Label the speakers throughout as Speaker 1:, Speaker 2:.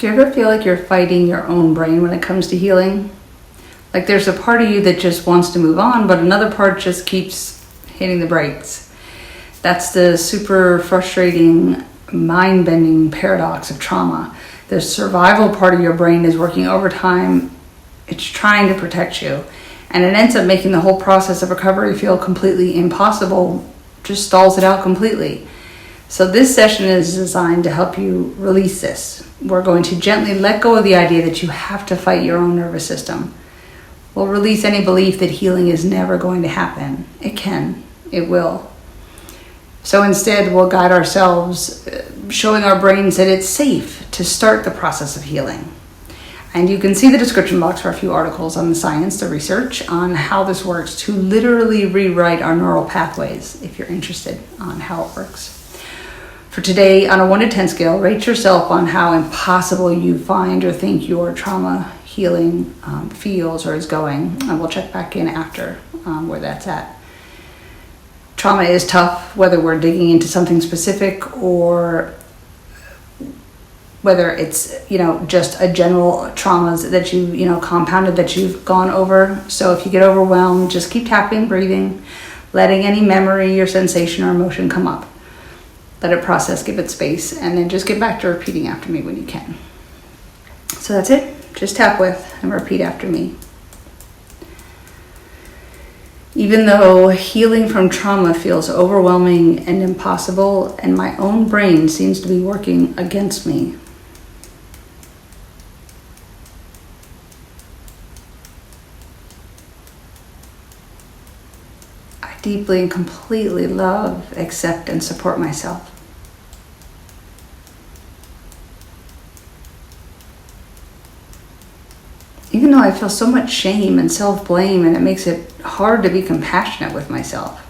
Speaker 1: Do you ever feel like you're fighting your own brain when it comes to healing? Like there's a part of you that just wants to move on, but another part just keeps hitting the brakes. That's the super frustrating, mind-bending paradox of trauma. The survival part of your brain is working overtime. It's trying to protect you. And it ends up making the whole process of recovery feel completely impossible, just stalls it out completely. So this session is designed to help you release this. We're going to gently let go of the idea that you have to fight your own nervous system. We'll release any belief that healing is never going to happen. It can. It will. So instead, we'll guide ourselves, showing our brains that it's safe to start the process of healing. And you can see the description box for a few articles on the science, the research on how this works to literally rewrite our neural pathways, if you're interested on how it works. For today, on a 1 to 10 scale, rate yourself on how impossible you find or think your trauma healing feels or is going. And we'll check back in after where that's at. Trauma is tough, whether we're digging into something specific or whether it's, just a general traumas that you compounded that you've gone over. So if you get overwhelmed, just keep tapping, breathing, letting any memory or sensation or emotion come up. Let it process, give it space, and then just get back to repeating after me when you can. So that's it. Just tap with and repeat after me. Even though healing from trauma feels overwhelming and impossible, and my own brain seems to be working against me, I deeply and completely love, accept, and support myself. Even though I feel so much shame and self-blame, and it makes it hard to be compassionate with myself.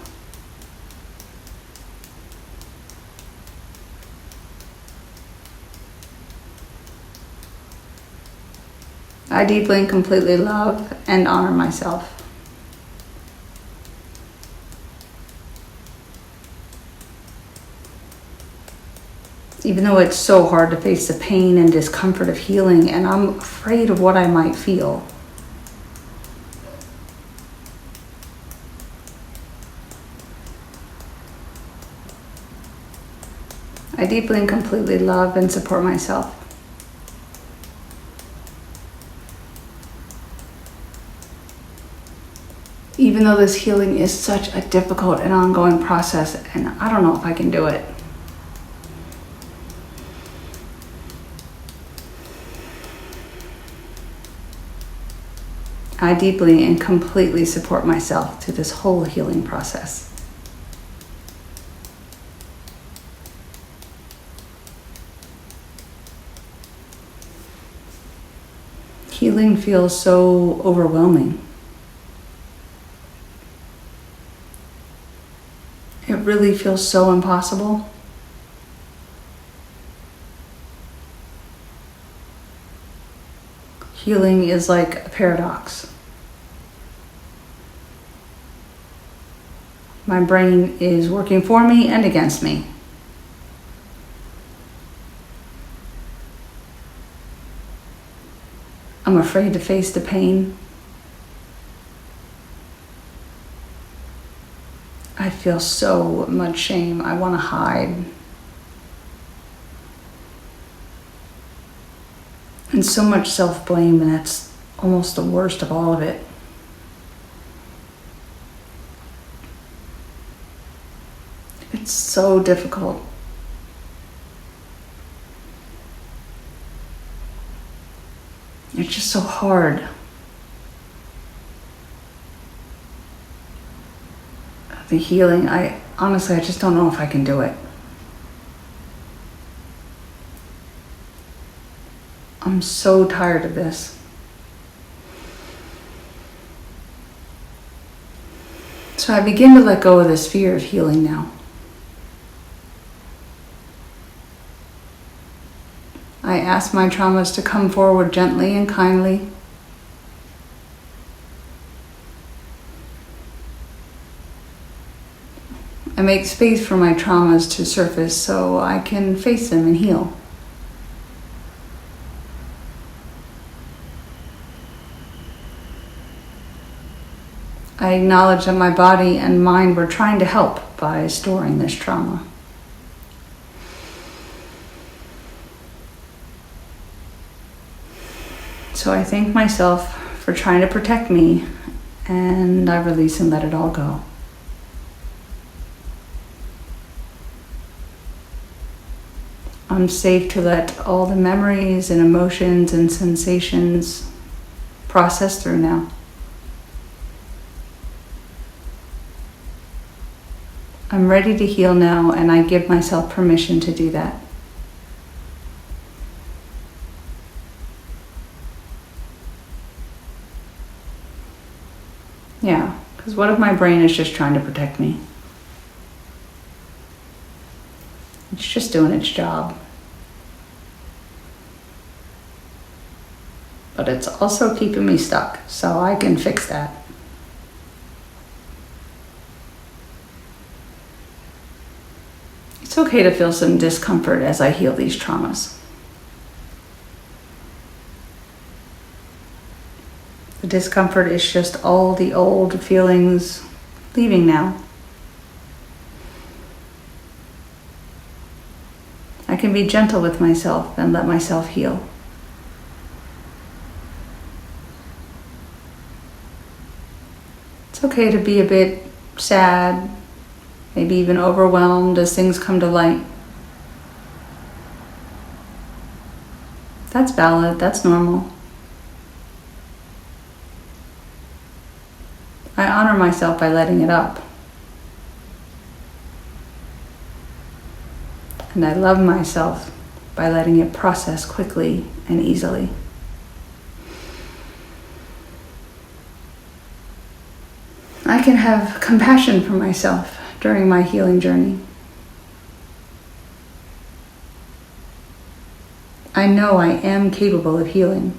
Speaker 1: I deeply and completely love and honor myself. Even though it's so hard to face the pain and discomfort of healing, and I'm afraid of what I might feel. I deeply and completely love and support myself. Even though this healing is such a difficult and ongoing process, and I don't know if I can do it. I deeply and completely support myself through this whole healing process. Healing feels so overwhelming. It really feels so impossible. Healing is like a paradox. My brain is working for me and against me. I'm afraid to face the pain. I feel so much shame. I want to hide. And so much self-blame, and that's almost the worst of all of it. It's so difficult. It's just so hard. The healing, I just don't know if I can do it. I'm so tired of this. So I begin to let go of this fear of healing now. I ask my traumas to come forward gently and kindly. I make space for my traumas to surface so I can face them and heal. I acknowledge that my body and mind were trying to help by storing this trauma. So I thank myself for trying to protect me, and I release and let it all go. I'm safe to let all the memories and emotions and sensations process through now. I'm ready to heal now, and I give myself permission to do that. Yeah, because what if my brain is just trying to protect me? It's just doing its job. But it's also keeping me stuck, so I can fix that. It's okay to feel some discomfort as I heal these traumas. The discomfort is just all the old feelings leaving now. I can be gentle with myself and let myself heal. It's okay to be a bit sad, maybe even overwhelmed as things come to light. That's valid, that's normal. I honor myself by letting it up. And I love myself by letting it process quickly and easily. I can have compassion for myself during my healing journey. I know I am capable of healing.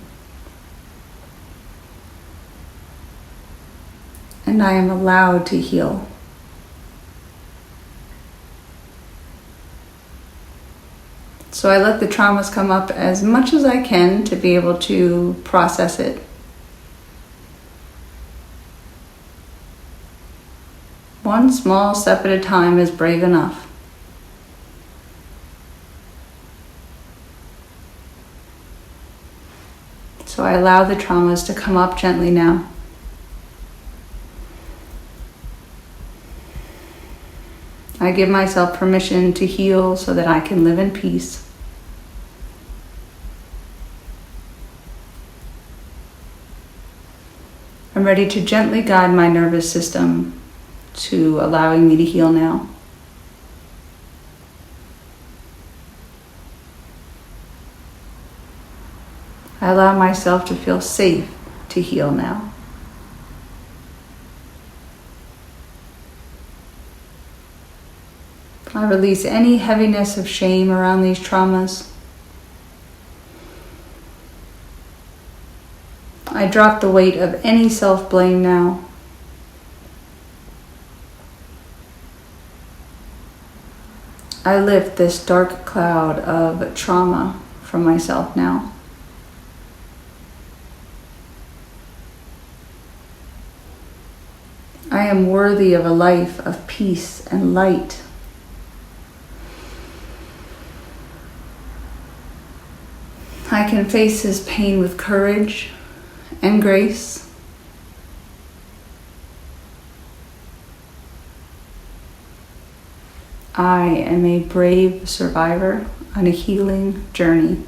Speaker 1: And I am allowed to heal. So I let the traumas come up as much as I can to be able to process it. One small step at a time is brave enough. So I allow the traumas to come up gently now. I give myself permission to heal so that I can live in peace. I'm ready to gently guide my nervous system to allowing me to heal now. I allow myself to feel safe to heal now. I release any heaviness of shame around these traumas. I drop the weight of any self-blame now. I lift this dark cloud of trauma from myself now. I am worthy of a life of peace and light. I can face this pain with courage and grace. I am a brave survivor on a healing journey.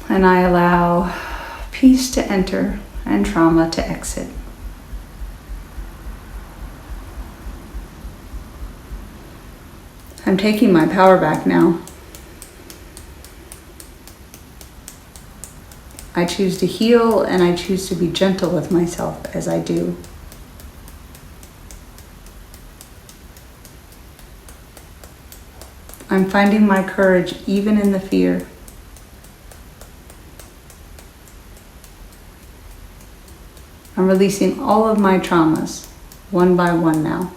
Speaker 1: And I allow peace to enter and trauma to exit. I'm taking my power back now. I choose to heal, and I choose to be gentle with myself as I do. I'm finding my courage even in the fear. I'm releasing all of my traumas, one by one now.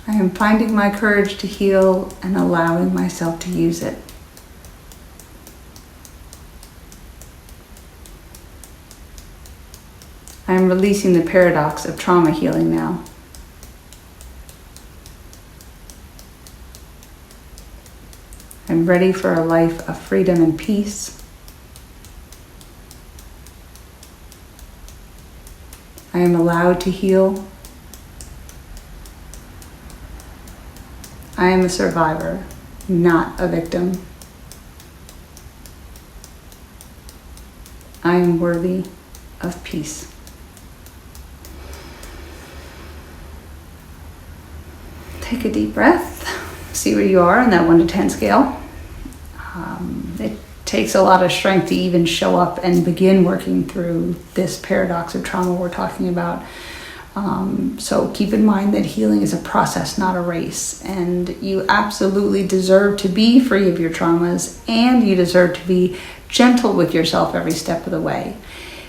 Speaker 1: I am finding my courage to heal and allowing myself to use it. I am releasing the paradox of trauma healing now. I'm ready for a life of freedom and peace. I am allowed to heal. I am a survivor, not a victim. I am worthy of peace. Take a deep breath. See where you are on that 1 to 10 scale. It takes a lot of strength to even show up and begin working through this paradox of trauma we're talking about. So keep in mind that healing is a process, not a race. And you absolutely deserve to be free of your traumas, and you deserve to be gentle with yourself every step of the way.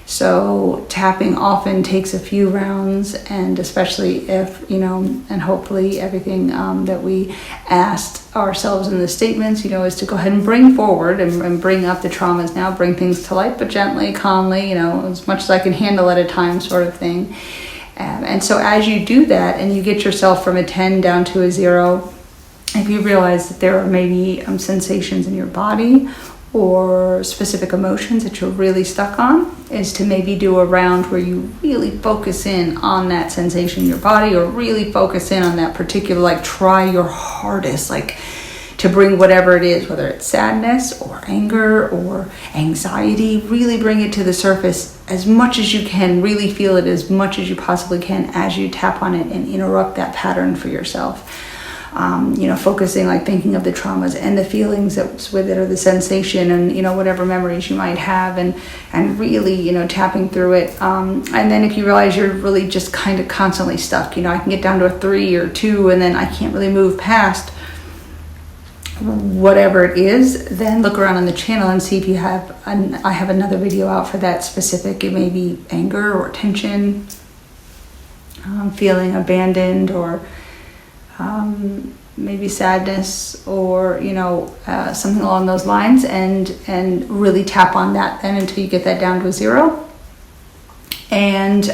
Speaker 1: So tapping often takes a few rounds, and especially if, and hopefully everything that we asked ourselves in the statements, is to go ahead and bring forward and bring up the traumas now, bring things to light, but gently, calmly, as much as I can handle at a time sort of thing. And so as you do that and you get yourself from a 10 down to a 0, if you realize that there are maybe sensations in your body or specific emotions that you're really stuck on, is to maybe do a round where you really focus in on that sensation in your body, or really focus in on that particular, try your hardest, to bring whatever it is, whether it's sadness or anger or anxiety, really bring it to the surface as much as you can, really feel it as much as you possibly can as you tap on it and interrupt that pattern for yourself. Focusing, thinking of the traumas and the feelings that's with it, or the sensation, and, whatever memories you might have, and really, tapping through it. And then if you realize you're really just kind of constantly stuck, I can get down to a 3 or 2, and then I can't really move past whatever it is, then look around on the channel and see if you have, I have another video out for that specific. It may be anger or tension, feeling abandoned, or maybe sadness, or something along those lines, and really tap on that then until you get that down to a 0. And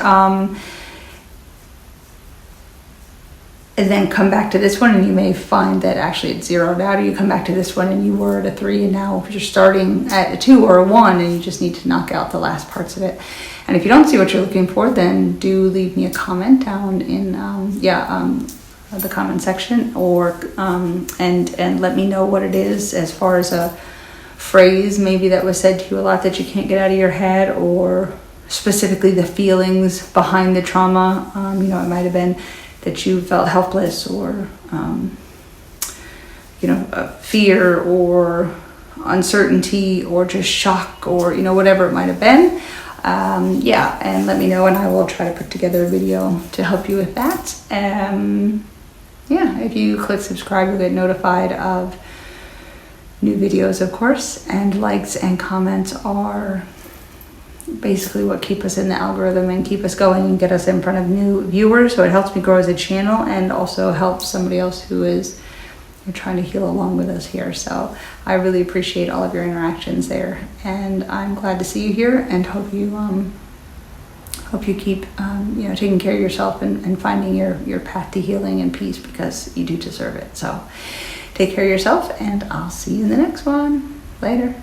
Speaker 1: then come back to this one, and you may find that actually it's 0'd out, or you come back to this one and you were at a 3, and now you're starting at a 2 or a 1, and you just need to knock out the last parts of it. And if you don't see what you're looking for, then do leave me a comment down in the comment section, or and let me know what it is, as far as a phrase maybe that was said to you a lot that you can't get out of your head, or specifically the feelings behind the trauma. It might have been that you felt helpless, or fear, or uncertainty, or just shock, or whatever it might have been. And let me know, and I will try to put together a video to help you with that. If you click subscribe, you'll get notified of new videos, of course, and likes and comments are basically what keep us in the algorithm and keep us going and get us in front of new viewers. So it helps me grow as a channel, and also helps somebody else who is trying to heal along with us here. So I really appreciate all of your interactions there, and I'm glad to see you here, and hope you keep taking care of yourself and finding your path to healing and peace, because you do deserve it. So take care of yourself, and I'll see you in the next one. Later.